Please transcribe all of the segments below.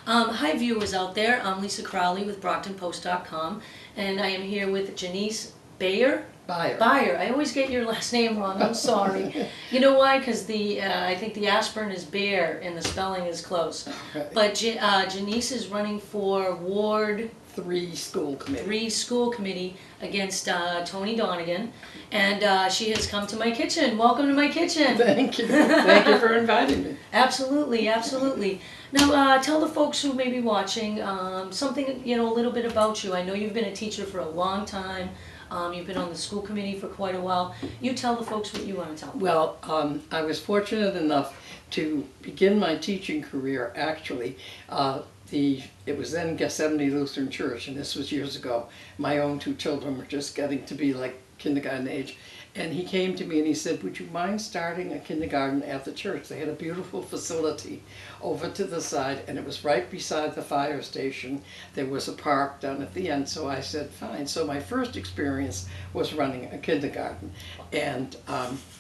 Hi viewers out there, I'm Lisa Crowley with BrocktonPost.com, and I am here with Janice Beyer. Beyer. I always get your last name wrong, I'm sorry. You know why? Because I think the aspirin is Bear and the spelling is close. Right. But Janice is running for Ward 3 School Committee against Tony Donegan, and she has come to my kitchen. Welcome to my kitchen. Thank you. Thank you for inviting me. Absolutely, absolutely. Now, tell the folks who may be watching something, a little bit about you. I know you've been a teacher for a long time. You've been on the school committee for quite a while. You tell the folks what you want to tell them. Well, I was fortunate enough to begin my teaching career, actually. It was then Gethsemane Lutheran Church, and this was years ago. My own 2 children were just getting to be like kindergarten age. And he came to me and he said, would you mind starting a kindergarten at the church? They had a beautiful facility over to the side, and it was right beside the fire station. There was a park down at the end, so I said, fine. So my first experience was running a kindergarten. And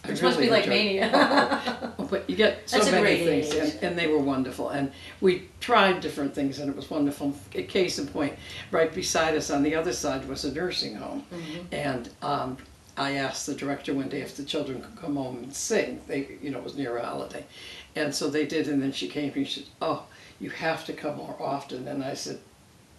Which must be like mania. But you get so many things, and they were wonderful. And we tried different things, and it was wonderful. Case in point, right beside us on the other side was a nursing home. Mm-hmm. And I asked the director one day if the children could come home and sing. It was near a holiday. And so they did, and then she came to me and she said, oh, you have to come more often. And I said,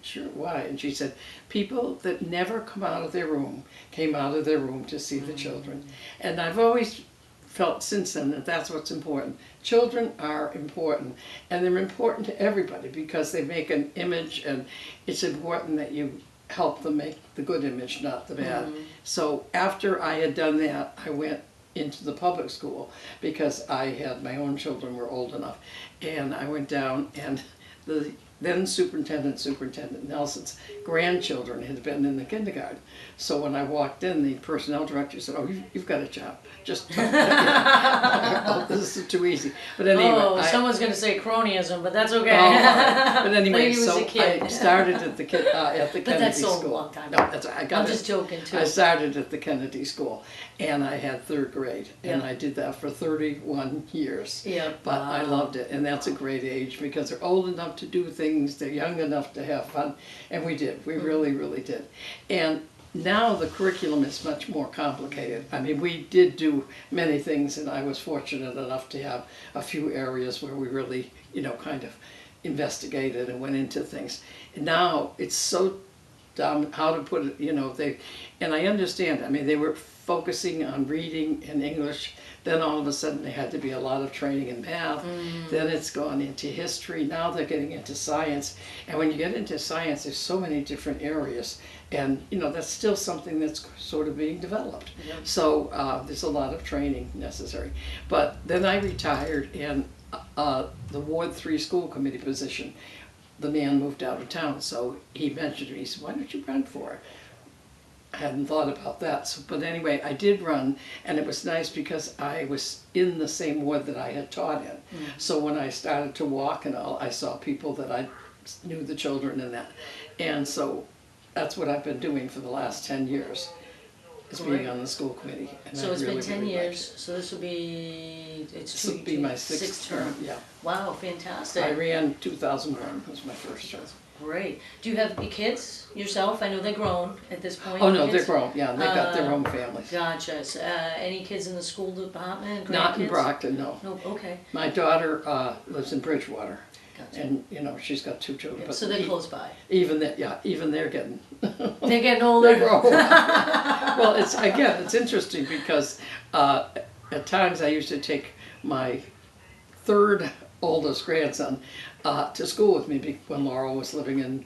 sure, why? And she said, people that never come out of their room came out of their room to see the children. And I've always felt since then that that's what's important. Children are important, and they're important to everybody because they make an image, and it's important that you help them make the good image, not the bad. Mm-hmm. So after I had done that, I went into the public school because I had my own children were old enough, and I went down, and the then Superintendent Nelson's grandchildren had been in the kindergarten. So when I walked in, the personnel director said, oh, you've got a job. Just oh, this is too easy. But anyway, someone's going to say cronyism, but that's okay. But anyway, so I started at the Kennedy but that's School. A long time. No, I'm just joking too. I started at the Kennedy School, and I had 3rd grade, and I did that for 31 years. Yeah. But I loved it, and that's a great age because they're old enough to do things, they're young enough to have fun, and we did. We really, really did. And now the curriculum is much more complicated. I mean, we did do many things, and I was fortunate enough to have a few areas where we really, kind of investigated and went into things. And now it's so dumb, how to put it, and I understand. I mean, they were focusing on reading and English. Then all of a sudden there had to be a lot of training in math. Then it's gone into history. Now they're getting into science. And when you get into science, there's so many different areas. And, that's still something that's sort of being developed. Yep. So there's a lot of training necessary. But then I retired, and the Ward 3 School Committee position, the man moved out of town. So he mentioned to me, he said, why don't you run for it? I hadn't thought about that, but anyway, I did run, and it was nice because I was in the same ward that I had taught in. So when I started to walk and all, I saw people that I knew the children and that. And so that's what I've been doing for the last 10 years, is being on the school committee. And so it's been 10 years, so this will be, this will be my 6th term. Yeah. Wow, fantastic. I ran 2001, was my first term. Great. Do you have any kids yourself? I know they're grown at this point. Oh, no, they're grown. Yeah, they've got their own families. Gotcha. Any kids in the school department? Not in Brockton, no. No, okay. My daughter lives in Bridgewater. Gotcha. And, she's got 2 children. Yeah, so they're close by. Even they're getting... They're getting older. They're grown. Well, it's interesting because at times I used to take my 3rd oldest grandson to school with me when Laurel was living in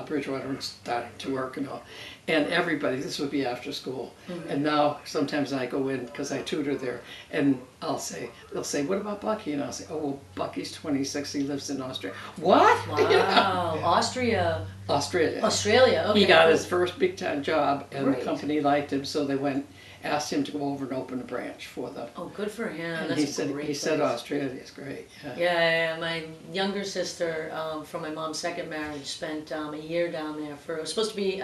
Bridgewater and starting to work and all. And everybody, this would be after school. And now sometimes I go in because I tutor there, and they'll say, what about Bucky? And I'll say, oh, well, Bucky's 26, he lives in Austria. What? Wow, Australia, okay. He got his first big time job, and the company liked him, so they asked him to go over and open a branch for them. Oh, good for him. And that's he said Australia is great. Yeah, my younger sister from my mom's 2nd marriage spent a year down there it was supposed to be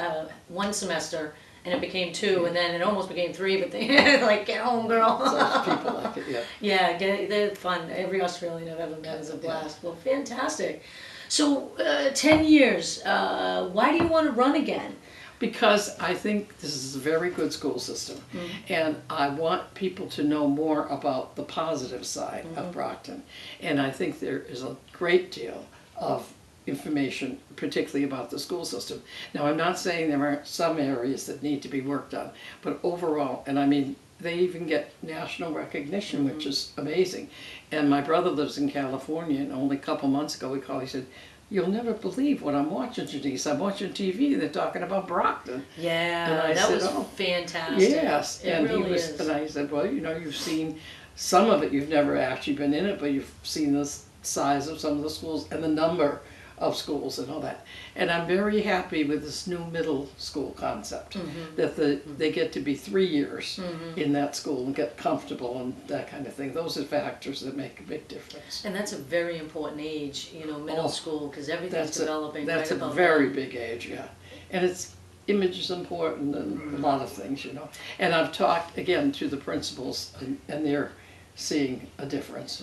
1 semester, and it became 2, and then it almost became 3, but they like, get home, girl. So people like it, yeah. Yeah, they're fun. Every Australian I've ever met is a blast. Well, fantastic. So, 10 years, why do you want to run again? Because I think this is a very good school system, and I want people to know more about the positive side of Brockton. And I think there is a great deal of information, particularly about the school system. Now, I'm not saying there aren't some areas that need to be worked on, but overall, and I mean, they even get national recognition, which is amazing. And my brother lives in California, and only a couple months ago he called, he said, "You'll never believe what I'm watching, Janice. I'm watching TV and they're talking about Brockton." Yeah, And I that said, was "Oh, fantastic. yes." It And really he was, is. and I said, "Well, you know, you've seen some of it. You've never actually been in it, but you've seen the size of some of the schools and the number of schools and all that." And I'm very happy with this new middle school concept, that they get to be 3 years in that school and get comfortable and that kind of thing. Those are factors that make a big difference. And that's a very important age, you know, middle school, because everything's developing That's right a about very then. big age, yeah. And it's, image is important and a lot of things, you know. And I've talked, again, to the principals, and they're seeing a difference.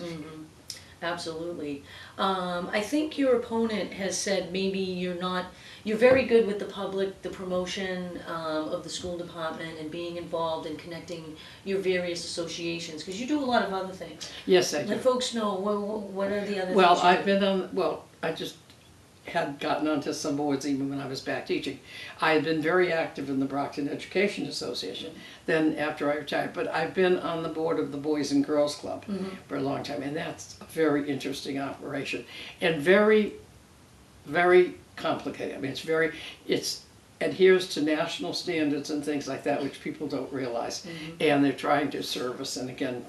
Absolutely. I think your opponent has said maybe you're very good with the public, the promotion of the school department and being involved and connecting your various associations, because you do a lot of other things. Yes, I do. Let folks know, what are the other Well, things you I've do? been on, well, I just had gotten onto some boards even when I was back teaching. I had been very active in the Brockton Education Association then after I retired, but I've been on the board of the Boys and Girls Club for a long time, and that's a very interesting operation and very, very complicated. I mean, it's adheres to national standards and things like that, which people don't realize. And they're trying to service, and again,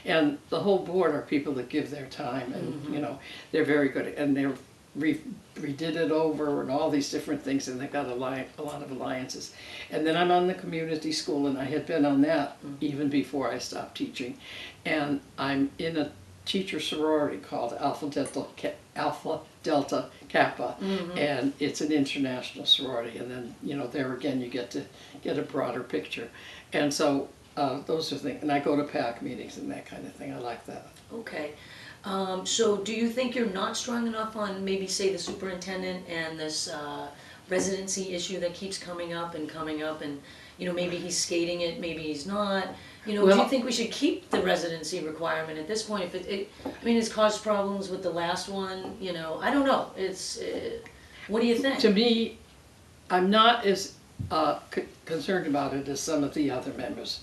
and the whole board are people that give their time, and you know, they're very good, and they're redid it over and all these different things, and they've got a lot of alliances. And then I'm on the community school, and I had been on that even before I stopped teaching. And I'm in a teacher sorority called Alpha Delta Kappa, and it's an international sorority. And then, you know, there again you get to get a broader picture. And so those are things, and I go to PAC meetings and that kind of thing. I like that. Okay. So do you think you're not strong enough on maybe, say, the superintendent and this residency issue that keeps coming up, and you know, maybe he's skating it, maybe he's not? You know, do you think we should keep the residency requirement at this point? If I mean, it's caused problems with the last one, you know, I don't know. What do you think? To me, I'm not as concerned about it as some of the other members.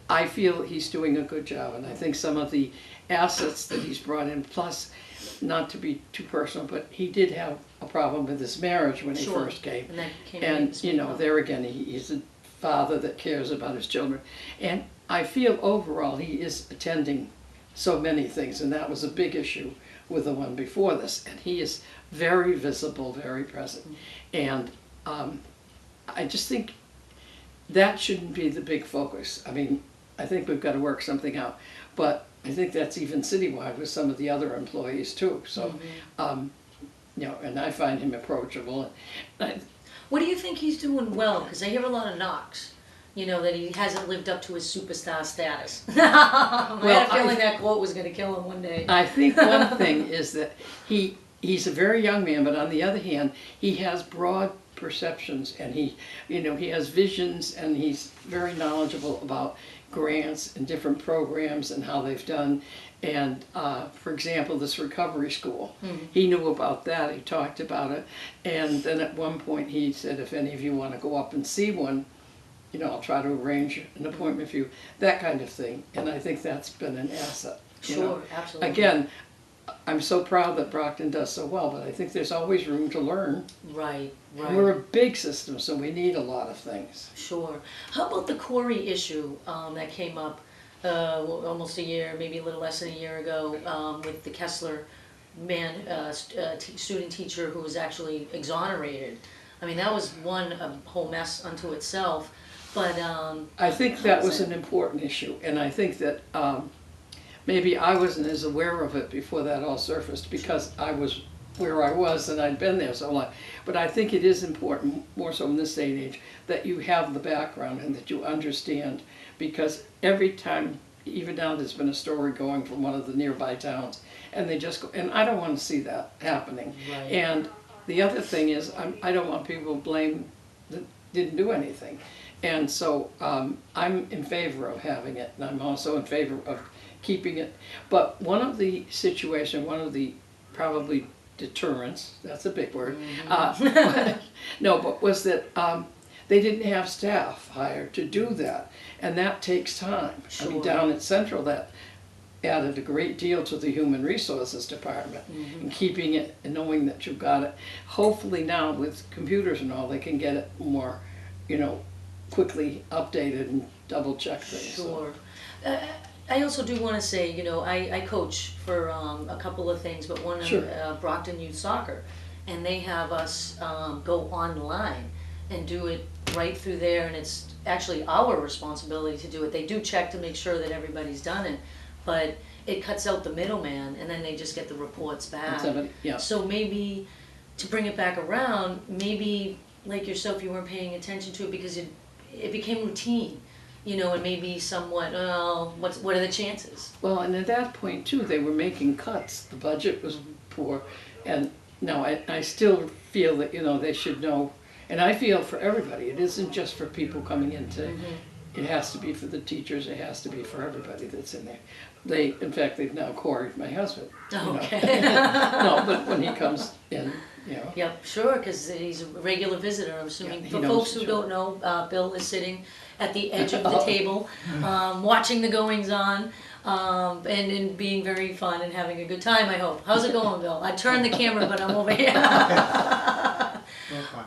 I feel he's doing a good job, and I think some of the assets that he's brought in, plus, not to be too personal, but he did have a problem with his marriage when he first came. And that came And, you know, there again, he's a father that cares about his children. And I feel overall he is attending so many things, and that was a big issue with the one before this. And he is very visible, very present. And I just think that shouldn't be the big focus. I mean, I think we've got to work something out. But I think that's even citywide with some of the other employees too. So, you know, and I find him approachable. What do you think he's doing well? Because I hear a lot of knocks, you know, that he hasn't lived up to his superstar status. I had a feeling that quote was going to kill him one day. I think one thing is that he's a very young man, but on the other hand, he has broad perceptions, and he has visions, and he's very knowledgeable about grants and different programs and how they've done. And for example, this recovery school, he knew about that, he talked about it, and then at one point he said, if any of you want to go up and see one, you know, I'll try to arrange an appointment for you, that kind of thing. And I think that's been an asset. Sure, absolutely. Again, I'm so proud that Brockton does so well, but I think there's always room to learn. Right. We're a big system, so we need a lot of things. Sure. How about the Corey issue that came up almost a year, maybe a little less than a year ago, with the Kessler student teacher who was actually exonerated? I mean, that was a whole mess unto itself. But I think that was an important issue, and I think that maybe I wasn't as aware of it before that all surfaced, because I was where I was and I'd been there so long. But I think it is important, more so in this day and age, that you have the background and that you understand, because every time even now there's been a story going from one of the nearby towns, and they just go, and I don't want to see that happening. Right. And the other thing is, I don't want people to blame that didn't do anything. And so I'm in favor of having it, and I'm also in favor of keeping it. But one of the probably deterrents, that's a big word, no, but was that they didn't have staff hired to do that, and that takes time. Sure. I mean, down at Central, that added a great deal to the Human Resources Department, and keeping it and knowing that you've got it. Hopefully now with computers and all, they can get it more, quickly updated and double check things. Sure. I also do want to say, I coach for a couple of things, but one Sure. of Brockton Youth Soccer, and they have us go online and do it right through there, and it's actually our responsibility to do it. They do check to make sure that everybody's done it, but it cuts out the middleman, and then they just get the reports back. Yeah. So maybe to bring it back around, maybe like yourself, you weren't paying attention to it because it became routine. And maybe somewhat, what are the chances? Well, and at that point too, they were making cuts. The budget was poor, and no, I still feel that, they should know, and I feel for everybody. It isn't just for people coming into, it has to be for the teachers, it has to be for everybody that's in there. In fact, they've now quarried my husband. Okay. No, but when he comes in, Yep, sure, because he's a regular visitor, I'm assuming. Yeah, he For knows, folks who sure. don't know, Bill is sitting at the edge of the table, watching the goings on, and being very fun and having a good time, I hope. How's it going, Bill? I turned the camera, but I'm over here. No fun.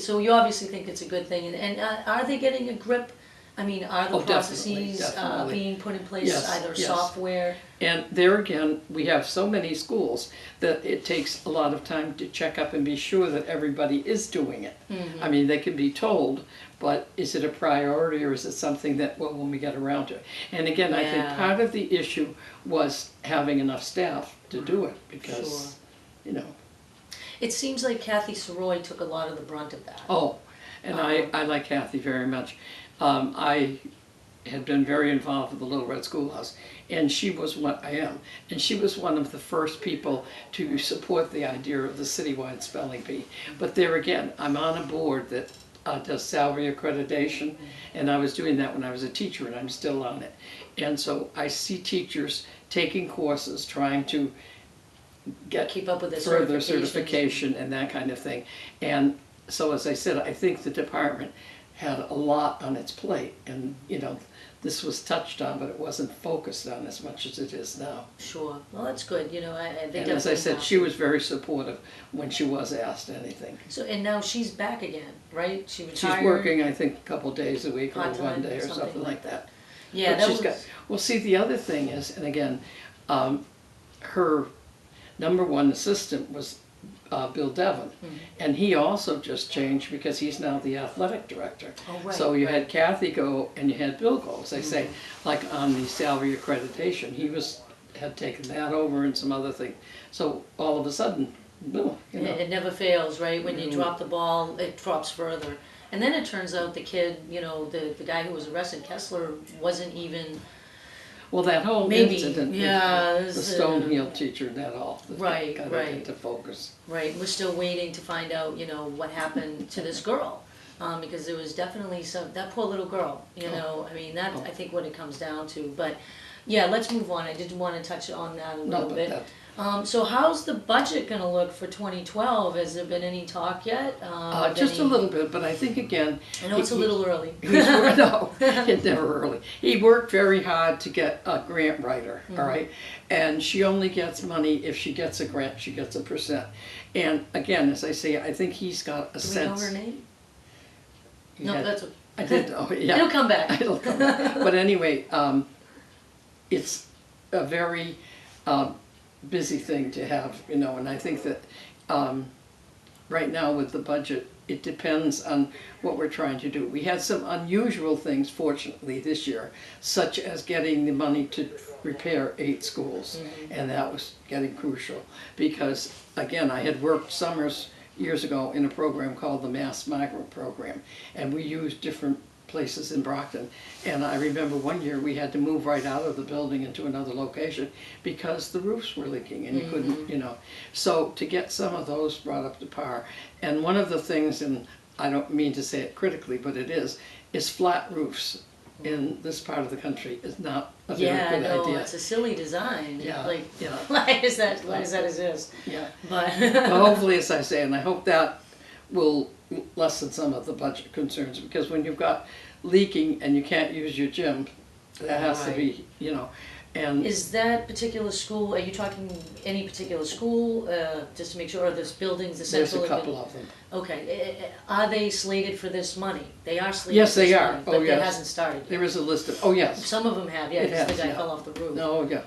So you obviously think it's a good thing, and are they getting a grip? I mean, are the Definitely, processes definitely. being put in place, Yes, either yes. software? And there again, we have so many schools that it takes a lot of time to check up and be sure that everybody is doing it. I mean, they can be told, but is it a priority, or is it something that, well, when we get around to it? And again, I think Yeah. part of the issue was having enough staff to do it, because, It seems like Kathy Soroy took a lot of the brunt of that. Oh, and I like Kathy very much. I had been very involved with the Little Red Schoolhouse, and she was and she was one of the first people to support the idea of the citywide spelling bee. But there again, I'm on a board that does salary accreditation, and I was doing that when I was a teacher, and I'm still on it. And so I see teachers taking courses, trying to Keep up with the further certifications. certification and that kind of thing. And so, as I said, I think the department had a lot on its plate, and this was touched on, but it wasn't focused on as much as it is now. Sure. Well, that's good. They And as I said, have she to. was very supportive when she was asked anything. So, and now she's back again, right? She She's retired. working, I think, a couple days a week or Part-time, one day or something something like like that. Yeah, But that she's was. well, see, the other thing is, and again, her number one assistant was Bill Devon, and he also just changed because he's now the athletic director. Oh, right, So you right. had Kathy go and you had Bill go, as they say, like on the salary accreditation. He had taken that over and some other thing. So all of a sudden, Bill, It never fails, right? When you drop the ball, it drops further. And then it turns out the kid, the guy who was arrested, Kessler, wasn't even. Well, that whole Maybe, incident yeah, with it was, the Stone-heeled teacher, that all Right, got right. it into focus. Right, we're still waiting to find out, what happened to this girl. Because there was definitely that poor little girl, I mean, that's, I think, what it comes down to. But, yeah, let's move on. I did want to touch on that a little bit. So how's the budget gonna look for 2012? Has there been any talk yet? Just a little bit, but I think again. I know it's a little early. No, it's never early. He worked very hard to get a grant writer, all right? And she only gets money if she gets a grant, she gets a %. And again, as I say, I think he's got a Do we know sense. her name? He No, had- that's. I did know, yeah. It'll come back. It'll come back. But anyway, it's a very busy thing to have, and I think that right now with the budget, it depends on what we're trying to do. We had some unusual things, fortunately, this year, such as getting the money to repair 8 schools, and that was getting crucial because, again, I had worked summers years ago in a program called the Mass Migrant Program, and we used different places in Brockton. And I remember one year we had to move right out of the building into another location because the roofs were leaking and you couldn't, you know. So to get some of those brought up to par. And one of the things, and I don't mean to say it critically, but it is flat roofs in this part of the country is not a very Yeah, good no, idea. it's a silly design. Yeah, Like, yeah. why does that exist? Yeah. But Well, hopefully, as I say, and I hope that will lessen some of the budget concerns, because when you've got leaking and you can't use your gym, that has to be, you know, and is that particular school, are you talking any particular school, just to make sure, are those buildings, the there's central? a couple of them. Okay, are they slated for this money? They are slated Yes, for this they are. money, Oh, but it yes. hasn't started yet. There is a list of, oh, yes. Some of them have, yeah, It because the has, guy yeah. fell off the roof. No, yeah.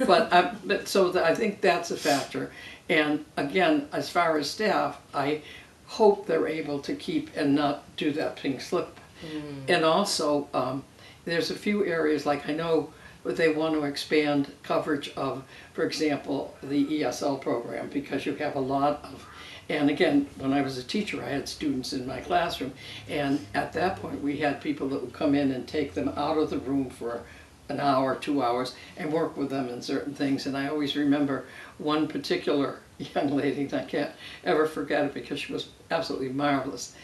But so I think that's a factor. And again, as far as staff, I hope they're able to keep and not do that pink slip. And also, there's a few areas, like I know they want to expand coverage of, for example, the ESL program, because you have a lot of, and again, when I was a teacher, I had students in my classroom, and at that point, we had people that would come in and take them out of the room for an hour, 2 hours, and work with them in certain things. And I always remember one particular young lady, and I can't ever forget it because she was absolutely marvelous.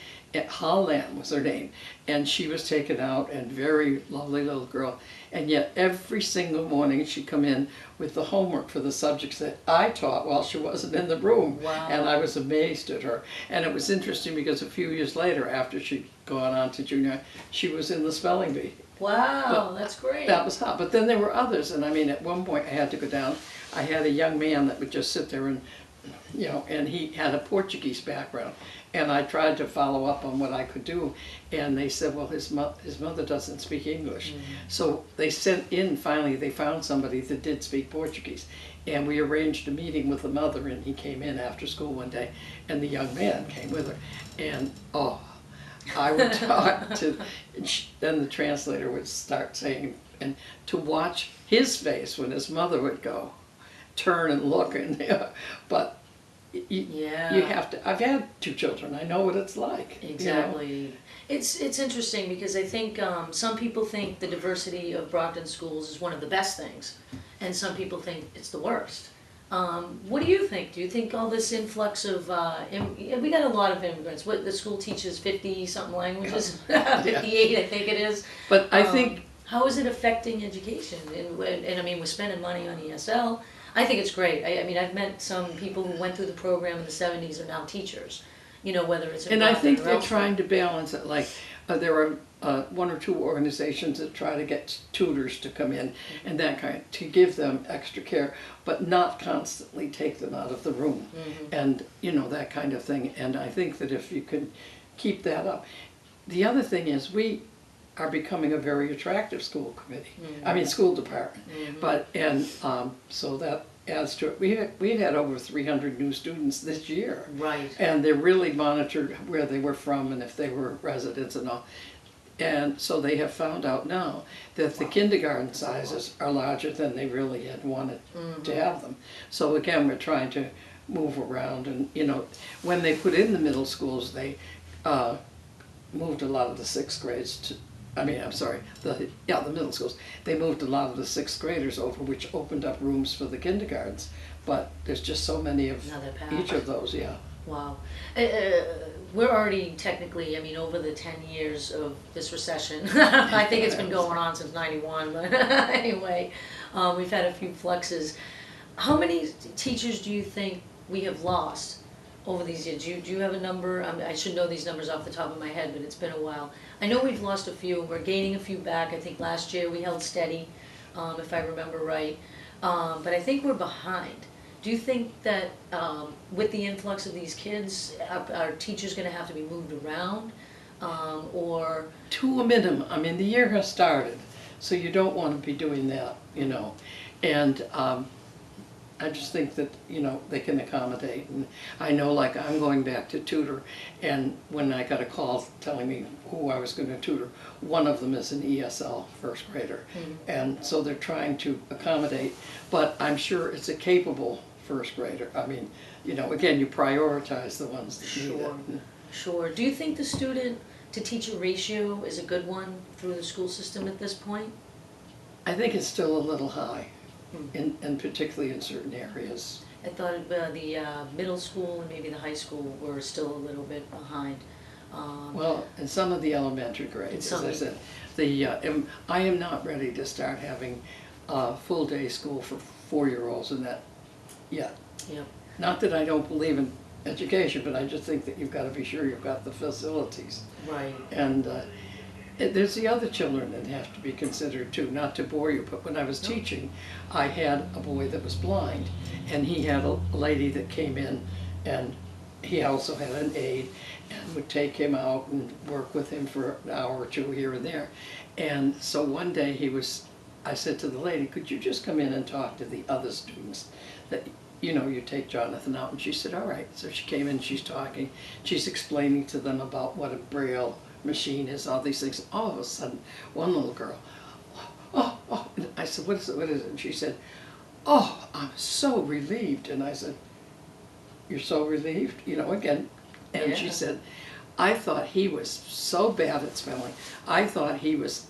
Holland was her name, and she was taken out, and very lovely little girl, and yet every single morning she'd come in with the homework for the subjects that I taught while she wasn't in the room. Wow. And I was amazed at her. And it was interesting because a few years later, after she'd gone on to junior high, she was in the spelling bee. Wow, But that's great. That was hot. But then there were others, and I mean, at one point I had to go down. I had a young man that would just sit there and, you know, and he had a Portuguese background. And I tried to follow up on what I could do, and they said, well, his mother doesn't speak English. So they sent in, finally, they found somebody that did speak Portuguese. And we arranged a meeting with the mother, and he came in after school one day, and the young man came with her. And, oh, I would talk to, then the translator would start saying, and to watch his face when his mother would go, turn and look, and but you have to, I've had 2 children, I know what it's like. Exactly. You know? It's interesting because I think some people think the diversity of Brockton schools is one of the best things, and some people think it's the worst. What do you think? Do you think all this influx of, we got a lot of immigrants, what, the school teaches 50-something languages, 58 I think it is. But I think, how is it affecting education? And I mean, we're spending money on ESL. I think it's great. I mean, I've met some people who went through the program in the 70s are now teachers, you know, whether it's in and I Brockton think or they're elsewhere. trying to balance it, like, there are 1 or 2 organizations that try to get tutors to come in and that kind, to give them extra care, but not constantly take them out of the room, and, you know, that kind of thing. And I think that if you can keep that up. The other thing is, we are becoming a very attractive school committee, I mean, school department. But, and so that adds to it. We've had over 300 new students this year. Right. And they're really monitored where they were from and if they were residents and all. And so they have found out now that the kindergarten sizes are larger than they really had wanted to have them. So again, we're trying to move around, and, you know, when they put in the middle schools, they moved a lot of the 6th grades to, I mean, I'm sorry, the middle schools. They moved a lot of the 6th graders over, which opened up rooms for the kindergartens. But there's just so many of each of those, yeah. Wow. We're already technically, I mean, over the 10 years of this recession. I think it's been going on since '91, but anyway, we've had a few fluxes. How many teachers do you think we have lost over these years? Do you have a number? I should know these numbers off the top of my head, but it's been a while. I know we've lost a few. We're gaining a few back. I think last year we held steady, if I remember right. But I think we're behind. Do you think that with the influx of these kids, are teachers going to have to be moved around, or? To a minimum. I mean, the year has started, so you don't want to be doing that, you know. And I just think that, you know, they can accommodate. And I know, like, I'm going back to tutor, and when I got a call telling me who I was going to tutor, one of them is an ESL 1st grader. And so they're trying to accommodate, but I'm sure it's a capable 1st grader. I mean, you know, again, you prioritize the ones that need it. Sure. Do you think the student to teacher ratio is a good one through the school system at this point? I think it's still a little high, and particularly in certain areas. I thought the middle school and maybe the high school were still a little bit behind. Well, in some of the elementary grades, as I said, I am not ready to start having full-day school for 4-year-olds and that yet. Yep. Not that I don't believe in education, but I just think that you've got to be sure you've got the facilities. Right. And there's the other children that have to be considered too, not to bore you, but when I was teaching, I had a boy that was blind, and he had a lady that came in, and he also had an aide, and would take him out and work with him for an hour or two here and there. And so one day I said to the lady, could you just come in and talk to the other students that, you take Jonathan out? And she said, all right. So she came in, she's talking, she's explaining to them about what a Braille machine is, all these things. All of a sudden, one little girl, oh, and I said, what is it? And she said, oh, I'm so relieved. And I said, you're so relieved? Again. And she said, I thought he was so bad at spelling. I thought he was,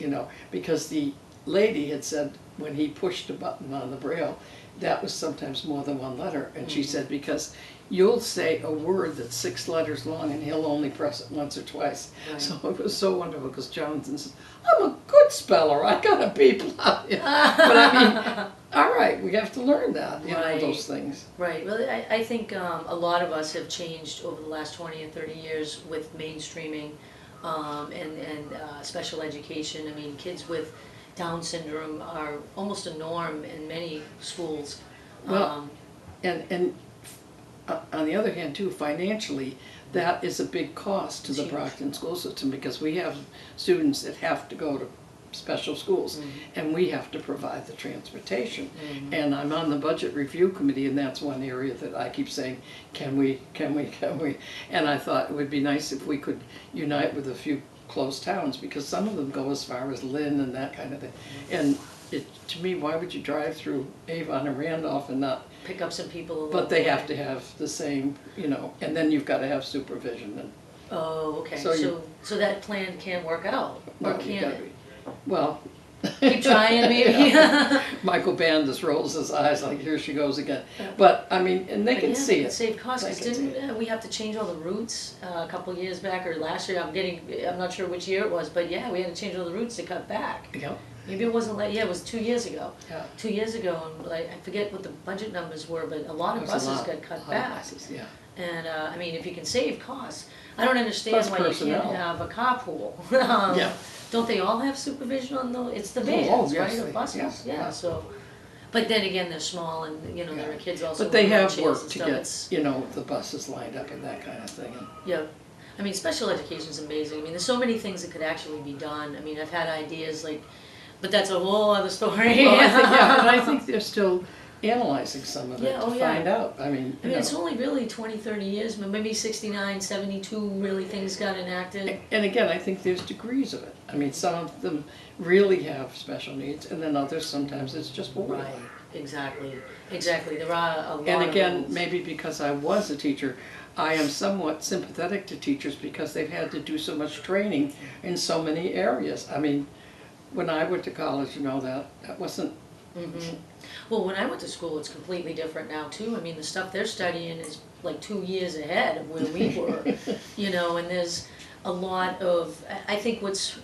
because the lady had said when he pushed a button on the Braille, that was sometimes more than one letter. And she said, because you'll say a word that's 6 letters long and he'll only press it once or twice. Right. So it was so wonderful because Jonathan says, I'm a good speller, I got a B+. But I mean, all right, we have to learn that, those things. Right, well, I think a lot of us have changed over the last 20 or 30 years with mainstreaming and special education. I mean, kids with Down syndrome are almost a norm in many schools. Well, and on the other hand too, financially, that is a big cost to the Brockton school system, because we have students that have to go to special schools, and we have to provide the transportation. And I'm on the budget review committee, and that's one area that I keep saying, can we? And I thought it would be nice if we could unite with a few close towns, because some of them go as far as Lynn and that kind of thing. And to me, why would you drive through Avon and Randolph and not pick up some people? But they have to have the same, and then you've got to have supervision. And oh, okay. So that plan can work out, or can it? Well, keep trying, maybe. Michael Bandus rolls his eyes like, here she goes again. But I mean, and they can see it. Save costs. Didn't we have to change all the routes a couple of years back, or last year? I'm not sure which year it was, but yeah, we had to change all the routes to cut back. Yeah. Maybe it wasn't like, it was 2 years ago. Yeah. 2 years ago, and I forget what the budget numbers were, but a lot of buses got cut back. Buses, yeah. And I mean, if you can save costs, I don't understand Plus why personnel. you can't have a carpool. Yeah. Don't they all have supervision on those? It's the vans, yes, right, or buses? Yeah. So, but then again, they're small, and there are kids also. But they have wheelchairs work and to stuff. get, the buses lined up and that kind of thing. Yeah. I mean, special education is amazing. I mean, there's so many things that could actually be done. I mean, I've had ideas like, but that's a whole other story. Well, I think they're still analyzing some of it to find out. I mean, it's only really 20, 30 years, but maybe 69, 72 really things got enacted. And again, I think there's degrees of it. I mean, some of them really have special needs, and then others sometimes it's just borderline. Right, exactly. There are a lot And again, of rules. maybe because I was a teacher, I am somewhat sympathetic to teachers because they've had to do so much training in so many areas. I mean, when I went to college, that wasn't. Well, when I went to school, it's completely different now too. I mean, the stuff they're studying is like 2 years ahead of where we were, and there's a lot of. I think what's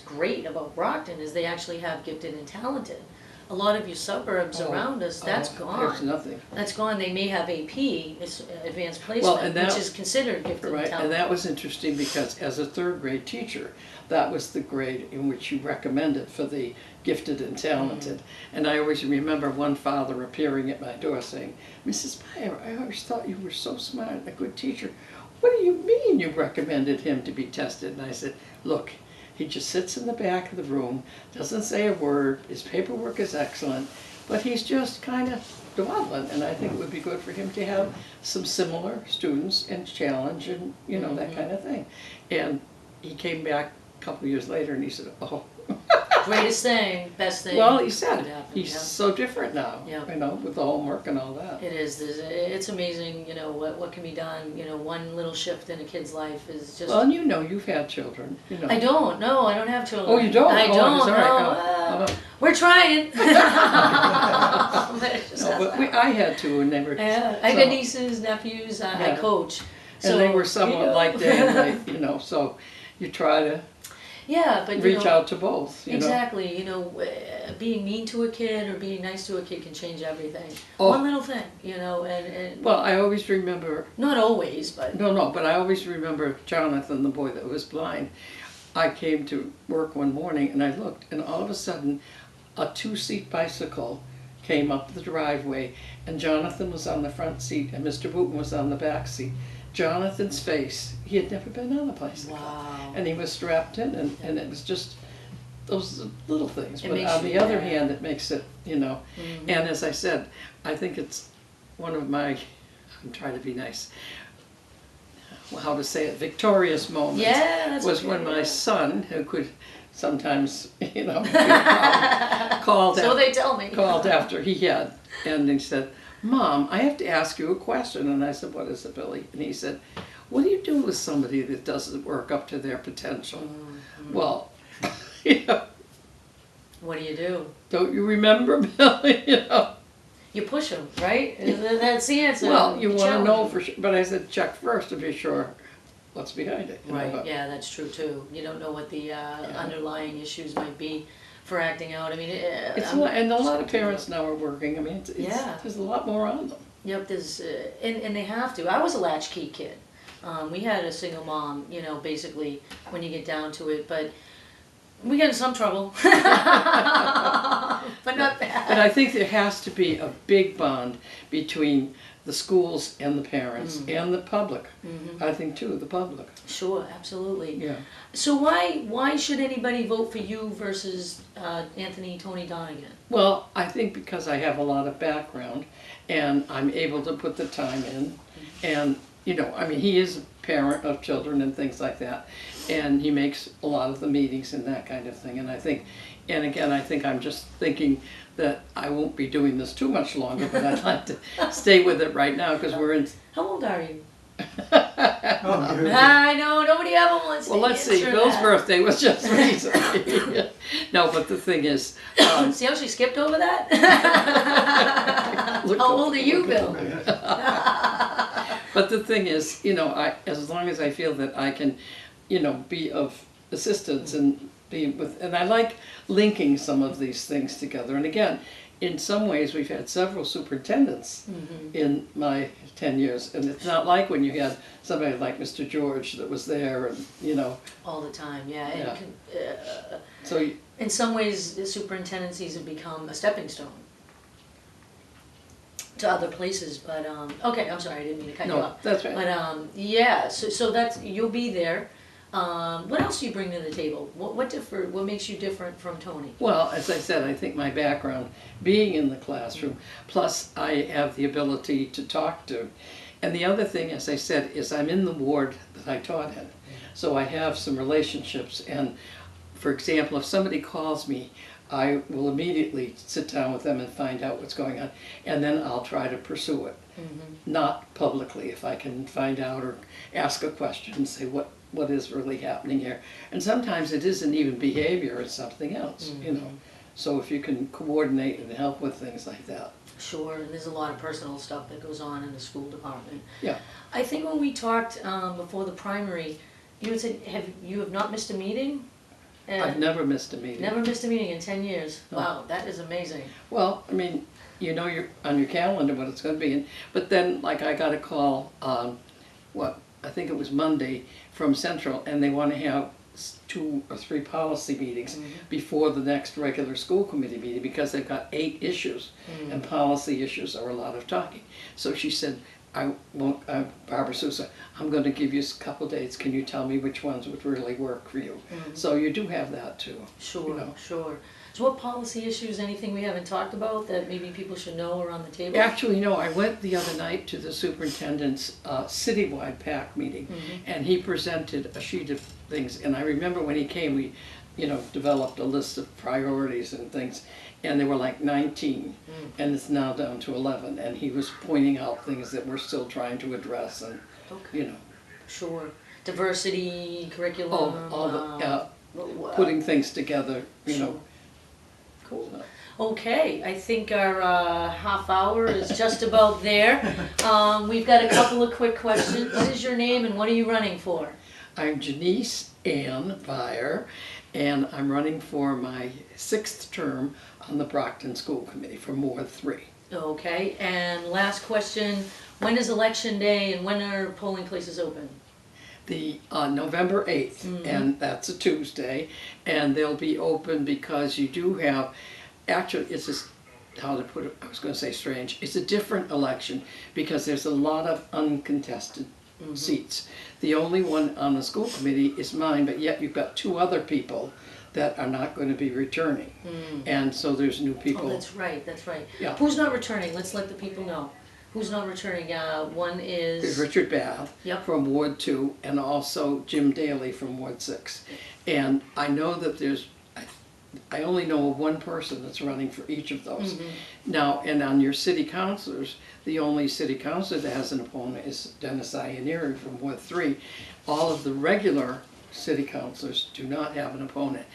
great about Brockton is they actually have gifted and talented. A lot of your suburbs around us, that's gone. There's nothing. That's gone. They may have AP, advanced placement, which is considered gifted and talented. And that was interesting because as a 3rd grade teacher, that was the grade in which you recommended for the gifted and talented. And I always remember one father appearing at my door saying, Mrs. Beyer, I always thought you were so smart and a good teacher. What do you mean you recommended him to be tested? And I said, look, he just sits in the back of the room, doesn't say a word, his paperwork is excellent, but he's just kind of dawdling, and I think it would be good for him to have some similar students and challenge and, that kind of thing. And he came back a couple years later and he said, oh, Greatest thing, best thing. Well, he said, could happen, he's yeah. so different now, Yeah. you know, with the homework and all that. It is. It's amazing, you know, what can be done. You know, one little shift in a kid's life is just. Well, and you know, you've had children, you know. I don't. No, I don't have children. Oh, you don't? I Oh, don't. sorry. No. Oh, oh. We're trying. But it just No, hasn't but I had two and they were. Yeah, I so- got nieces, nephews. I Yeah. coach. And they So, were somewhat you know. like day and night, you know, so you try to Yeah, but you reach know, out to both, you know. exactly. You know, being mean to a kid or being nice to a kid can change everything. Oh. One little thing, you know, and Well, I always remember, not always, but no, but I always remember Jonathan, the boy that was blind. I came to work one morning and I looked and all of a sudden a 2-seat bicycle came up the driveway and Jonathan was on the front seat and Mr. Booton was on the back seat. Jonathan's face, he had never been on a bicycle. wow. And he was strapped in and it was just those little things. It But makes on you the other mad. hand, it makes it, you know, Mhm. and as I said, I think it's one of my, I'm trying to be nice, how to say it, victorious moments. Yeah, that's Was okay, when my yeah. son, who could sometimes, you know, be a problem, called So after, they tell me. called after he had, and he said, Mom, I have to ask you a question. And I said, what is it, Billy? And he said, what do you do with somebody that doesn't work up to their potential? Mm-hmm. Well, you know, What do you do? don't you remember, Billy? You know. You push them, right? That's the answer. Well, you want to challenge know 'em. for sure, but I said check first to be sure what's behind it. You know, Right, but- yeah, that's true too. You don't know what the underlying issues might be for acting out. I mean, It's a lot, and a lot of parents now are working. I mean, Yeah. there's a lot more on them. Yep, there's, and they have to. I was a latchkey kid. We had a single mom, you know, basically, when you get down to it, but we got in some trouble. But not bad. But I think there has to be a big bond between the schools and the parents and the public. I think too, the public. Sure, absolutely. Yeah. So why should anybody vote for you versus Tony Donegan? Well, I think because I have a lot of background and I'm able to put the time in and, you know, I mean, he is a parent of children and things like that. And he makes a lot of the meetings and that kind of thing. And I think, and again, I think I'm just thinking that I won't be doing this too much longer, but I'd like to stay with it right now because we're in. How old are you? Oh, good. I know, nobody ever wants Well, to let's see, answer Bill's that. birthday was just recently. No, but the thing is, See how she skipped over that? Look How up, old are you, look Bill? but the thing is, you know, as long as I feel that I can, you know, be of assistance and be with, and I like linking some of these things together. And again, in some ways, we've had several superintendents in my 10 years, and it's not like when you had somebody like Mr. George that was there, and you know, All the time, yeah. And Yeah. so you, in some ways, the superintendencies have become a stepping stone to other places. But okay, I'm sorry, I didn't mean to cut you no, off. that's right. But yeah, so that's, you'll be there. What else do you bring to the table? What makes you different from Tony? Well, as I said, I think my background, being in the classroom, plus I have the ability to talk to. And the other thing, as I said, is I'm in the ward that I taught in. So I have some relationships. And for example, if somebody calls me, I will immediately sit down with them and find out what's going on. And then I'll try to pursue it. Not publicly, if I can find out or ask a question and say what is really happening here. And sometimes it isn't even behavior, it's something else, you know. So if you can coordinate and help with things like that. Sure, and there's a lot of personal stuff that goes on in the school department. Yeah. I think when we talked before the primary, you had said you have not missed a meeting? I've never missed a meeting. Never missed a meeting in 10 years. No. Wow, that is amazing. Well, I mean, you know you're on your calendar what it's going to be. But then, like, I got a call, I think it was Monday, from Central, and they want to have 2 or 3 policy meetings before the next regular school committee meeting because they've got 8 issues, and policy issues are a lot of talking. So she said, Barbara Sousa, I'm going to give you a couple dates. Can you tell me which ones would really work for you? So you do have that too. Sure, you know. sure. So what policy issues, anything we haven't talked about that maybe people should know are on the table? Actually, no, I went the other night to the superintendent's citywide PAC meeting, and he presented a sheet of things. And I remember when he came, developed a list of priorities and things, and there were like 19, and it's now down to 11, and he was pointing out things that we're still trying to address, and, Okay. Sure. Diversity, curriculum. all the, putting things together, Sure. Cool. Okay, I think our half hour is just about there. We've got a couple of quick questions. What is your name and what are you running for? I'm Janice Beyer, and I'm running for my 6th term on the Brockton School Committee for Ward 3. Okay, and last question, when is election day and when are polling places open? The November 8th, and that's a Tuesday, and they'll be open because you do have, actually it's just, how to put it, I was going to say strange, it's a different election because there's a lot of uncontested seats. The only one on the school committee is mine, but yet you've got 2 other people that are not going to be returning, and so there's new people. Oh, that's right, that's right. Yeah. Who's not returning? Let's let the people know. Who's not returning? One is... There's Richard Bath from Ward 2 and also Jim Daly from Ward 6. And I know that there's, I only know of one person that's running for each of those. Now, and on your city councilors, the only city councilor that has an opponent is Dennis Ianieri from Ward 3. All of the regular city councilors do not have an opponent.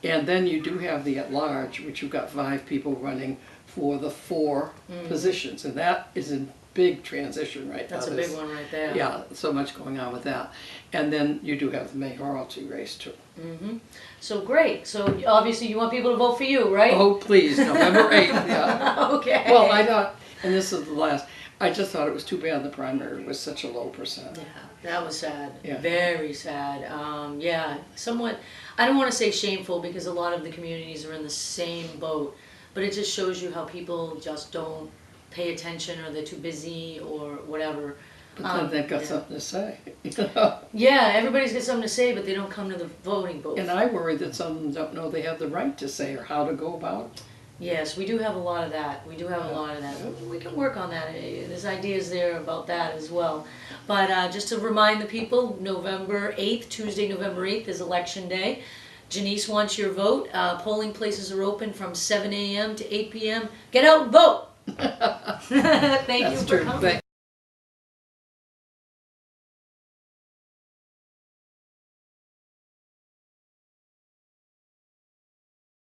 And then you do have the at-large, which you've got 5 people running for the 4 positions, and that is a big transition right now. That's a big one right there. Yeah, so much going on with that. And then you do have the mayoralty race too. So great, so obviously you want people to vote for you, right? Oh please, November 8th, yeah. Okay. Well, I thought, and this is the last, I just thought it was too bad the primary was such a low percent. Yeah, that was sad. Yeah. Very sad. Yeah, somewhat, I don't want to say shameful because a lot of the communities are in the same boat, but it just shows you how people just don't pay attention or they're too busy or whatever. But then they've got something to say. Yeah, everybody's got something to say, but they don't come to the voting booth. And I worry that some of them don't know they have the right to say or how to go about it. Yes, we do have a lot of that. We do have a lot of that. We can work on that. There's ideas there about that as well. But just to remind the people, November 8th, Tuesday, November 8th is Election Day. Janice wants your vote. Polling places are open from 7 a.m. to 8 p.m. Get out and vote! Thank you for coming.